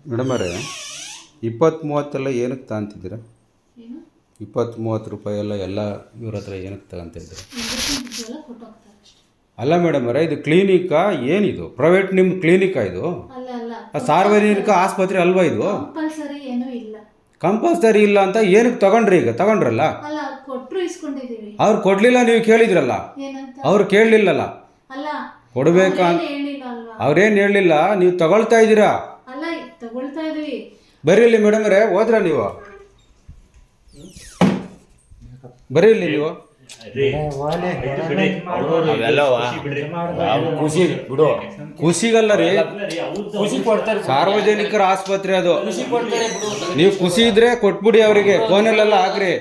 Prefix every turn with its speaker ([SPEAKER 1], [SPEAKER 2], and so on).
[SPEAKER 1] ಮೇಡಮರೇ 20-30 ಏನಕ್ಕೆ ತಗೊಂತಿದ್ದೀರಾ? 20-30 ರೂಪಾಯಿ ಎಲ್ಲ ಇವ್ರ ಹತ್ರ ಏನಕ್ಕೆ ತಗೊಂತಿದ್ದೀರಾ? ಅಲ್ಲ ಮೇಡಮರೇ, ಇದು ಕ್ಲಿನಿಕಾ ಏನಿದು? ಪ್ರೈವೇಟ್ ನಿಮ್ಮ ಕ್ಲಿನಿಕಾ ಇದು? ಸಾರ್ವಜನಿಕ ಆಸ್ಪತ್ರೆ ಅಲ್ವಾ ಇದು? ಕಂಪಲ್ಸರಿ ಇಲ್ಲ ಅಂತ ಏನಕ್ಕೆ ತಗೊಂಡ್ರಿ? ಈಗ ತಗೊಂಡ್ರಲ್ಲ, ಅವ್ರು ಕೊಡ್ಲಿಲ್ಲ, ನೀವು ಕೇಳಿದ್ರಲ್ಲ, ಅವ್ರು ಕೇಳಲಿಲ್ಲಲ್ಲ ಕೊಡ್ಬೇಕಾ? ಅವ್ರೇನು ಹೇಳಲಿಲ್ಲ, ನೀವು ತಗೊಳ್ತಾ ಇದ್ದೀರಾ. ಬರೀ ಇಲ್ಲಿ ಮೇಡಮರೇ, ಹೋದ್ರ ನೀವು? ಬರೀ ಇಲ್ಲಿ ನೀವು ಖುಷಿಗಲ್ಲ ರೀ, ಸಾರ್ವಜನಿಕರ ಆಸ್ಪತ್ರೆ ಅದು. ನೀವು ಖುಷಿ ಇದ್ರೆ ಕೊಟ್ಬಿಡಿ ಅವರಿಗೆ, ಫೋನಲ್ಲೆಲ್ಲ ಹಾಕ್ರಿ.